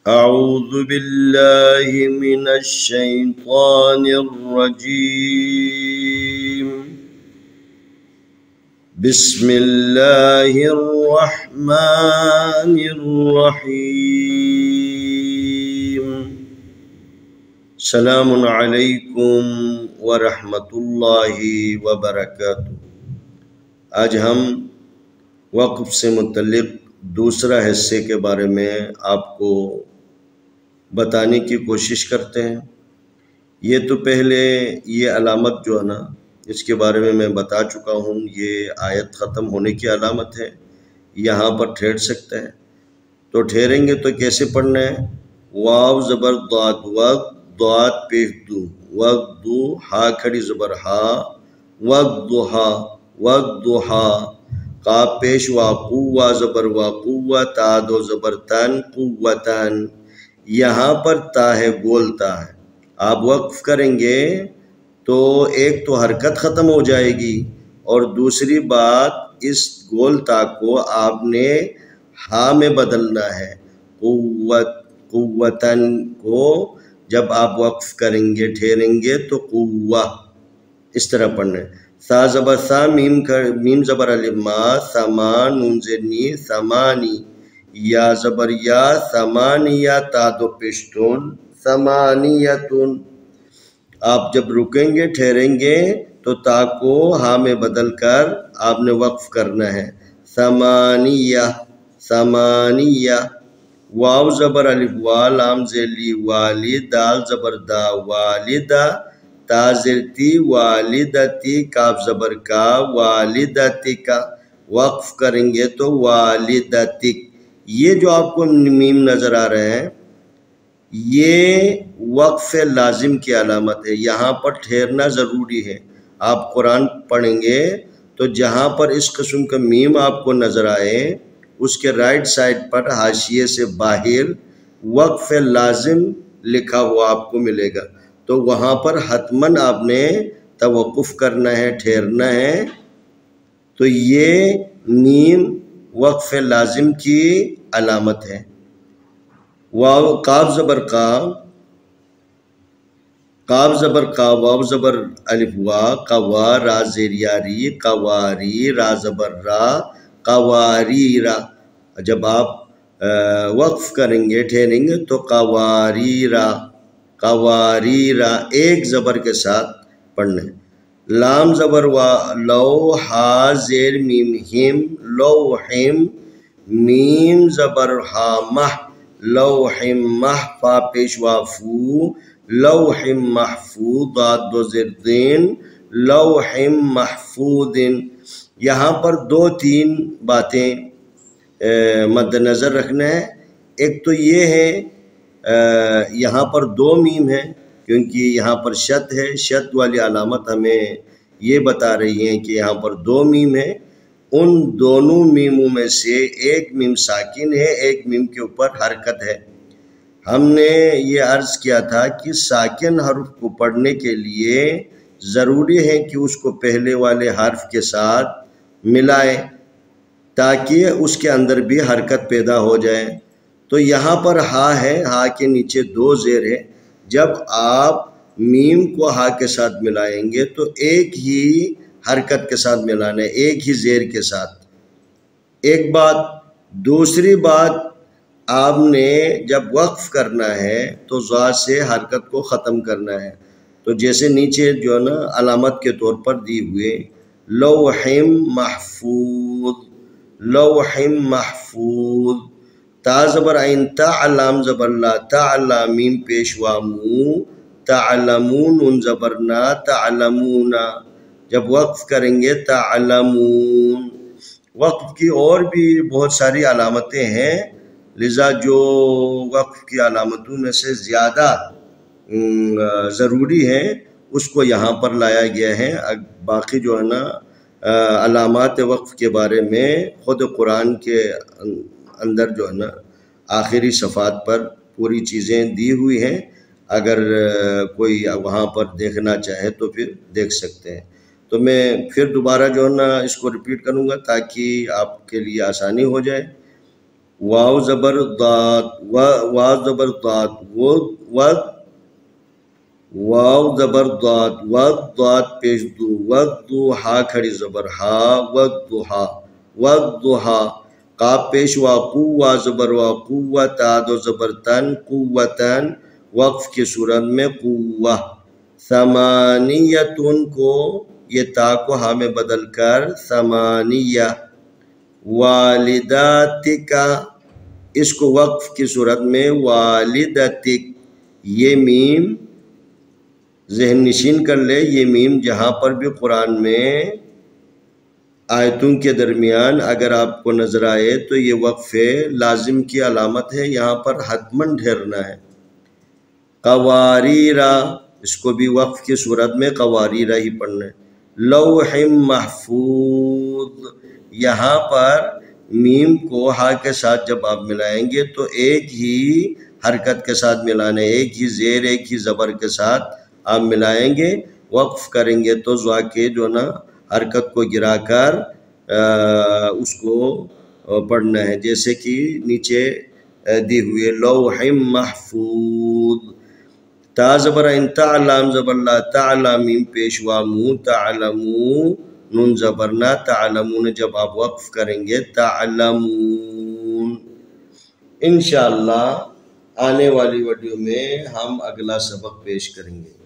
أعوذ بالله من الشيطان الرجيم. بسم الله الرحمن الرحيم. السلام علیکم ورحمۃ اللہ وبرکاتہ. آج ہم وقف سے متعلق دوسرا حصے کے بارے میں آپ کو بتانے کی کوشش کرتے ہیں. یہ تو پہلے یہ علامت جو ہے نا، اس کے بارے میں بتا چکا ہوں. یہ آیت ختم ہونے کی علامت ہے. یہاں پر ٹھہر سکتا ہے، تو ٹھہریں گے تو کیسے پڑھنا ہے؟ واو زبر ضاد وقت، ضاد پیش دو، وقت دو، ہا کھڑی زبر ہا، وقت دوہا، وقت دوہا، قاف پیش وا قوا زبر وا قوا، تا دو زبر تن قوتن. یہاں پر تا ہے، گول تا ہے. آپ وقف کریں گے تو ایک تو حرکت ختم ہو جائے گی، اور دوسری بات اس گول تا کو آپ نے ہا میں بدلنا ہے. قوتن کو جب آپ وقف کریں گے، ٹھہریں گے تو قوہ اس طرح پڑھنا ہے. سا زبر سا، میم زبر الف ما، سما نون زیر نی، سمانی. یا زبر یا، سمانیہ، تا دو پشتون، سمانیتن. آپ جب رکیں گے، ٹھہریں گے تو تا کو ہا میں بدل کر آپ نے وقف کرنا ہے. سمانیہ، سمانیہ. واو زبر الف وا، لام زیر لی، والی، دال زبر دا، والدہ، تا زیر تی، والدتی، کاف زبر کا، والدتکا. وقف کریں گے تو والدتک. یہ جو آپ کو میم نظر آ رہے ہیں، یہ وقف لازم کی علامت ہے. یہاں پر ٹھہرنا ضروری ہے. آپ قرآن پڑھیں گے تو جہاں پر اس قسم کا میم آپ کو نظر آئے، اس کے رائٹ سائڈ پر حاشیے سے باہر وقف لازم لکھا ہوا آپ کو ملے گا. تو وہاں پر حتماً آپ نے توقف کرنا ہے، ٹھہرنا ہے. تو یہ میم وقف لازم کی علامت ہے. واو قاف زبر کا، قاف زبر کا، واو زبر الف وا، قوا، را زیر یاری، قواری، را زبر را، قواریرا. جب آپ وقف کریں گے، ٹھہریں گے تو قواریرا، قواریرا، ایک زبر کے ساتھ پڑھنا ہے. لام زبر وا، لو، ہا زیر میم ہم، لوحم، میم زبر ہا مہ، لوحم مہ، فا پیش وا فو، لوح محفوظ، ضاد دو زیر دین، لوح محفوظ. یہاں پر دو تین باتیں مد نظر رکھنا ہے. ایک تو یہ ہے، یہاں پر دو میم ہیں کیونکہ یہاں پر شت ہے. شت والی علامت ہمیں یہ بتا رہی ہے کہ یہاں پر دو میم ہیں. ان دونوں میموں میں سے ایک میم ساکن ہے، ایک میم کے اوپر حرکت ہے. ہم نے یہ عرض کیا تھا کہ ساکن حرف کو پڑھنے کے لیے ضروری ہے کہ اس کو پہلے والے حرف کے ساتھ ملائیں تاکہ اس کے اندر بھی حرکت پیدا ہو جائے. تو یہاں پر ہا ہے، ہا کے نیچے دو زیر ہے. جب آپ میم کو ہا کے ساتھ ملائیں گے تو ایک ہی حرکت کے ساتھ ملانا ہے، ایک ہی زیر کے ساتھ. ایک بات. دوسری بات، آپ نے جب وقف کرنا ہے تو زا سے حرکت کو ختم کرنا ہے. تو جیسے نیچے جو ہے نا علامت کے طور پر دی ہوئے، لوحم محفوظ، لوحم محفوظ. تا زبر عین تا، علام زبر لا، تعلم، میم پیش وا مو، تعلمون، نون زبر نا، تعلمون. جب وقف کریں گے تعلمون. وقف کی اور بھی بہت ساری علامتیں ہیں، لذا جو وقف کی علامتوں میں سے زیادہ ضروری ہیں اس کو یہاں پر لایا گیا ہے. باقی جو ہے نا علامات وقف کے بارے میں خود قرآن کے اندر جو ہے نا آخری صفحات پر پوری چیزیں دی ہوئی ہیں. اگر کوئی وہاں پر دیکھنا چاہے تو پھر دیکھ سکتے ہیں. تو میں پھر دوبارہ جو ہے نا اس کو ریپیٹ کروں گا تاکہ آپ کے لیے آسانی ہو جائے. واو زبر ضاد واو زبر ضاد ود واو زبر ضاد ضاد پیش دو ہا کھڑی زبر ہا والضحا قاف پیش وا قوا زبر وا قوت دو زبر تن قوتن وقف کی صورت میں قوہ ثمانیتن کو یہ تا کو ہا میں بدل کر ثمانیہ والداتک اس کو وقف کی صورت میں والدتک یہ میم ذہن نشین کر لے یہ میم جہاں پر بھی قرآن میں آیتوں کے درمیان اگر آپ کو نظر آئے تو یہ وقف لازم کی علامت ہے یہاں پر حتماً ٹھہرنا ہے قواریرا اس کو بھی وقف کی صورت میں قواریرا ہی پڑھنا ہے لوح محفوظ یہاں پر میم کو ہا کے ساتھ جب آپ ملائیں گے تو ایک ہی حرکت کے ساتھ ملانا ہے ایک ہی زیر ایک ہی زبر کے ساتھ آپ ملائیں گے وقف کریں گے تو زوا کے جو نا حرکت کو گرا کر اس کو پڑھنا ہے جیسے کہ نیچے دی ہوئے لوح محفوظ تا زبر ان تعلم زبر لا تعلم میم پیشوا مو تعلمو نون زبرنا تعلمون جب آپ وقف کریں گے تعلمون انشاءاللہ آنے والی ویڈیو میں ہم اگلا سبق پیش کریں گے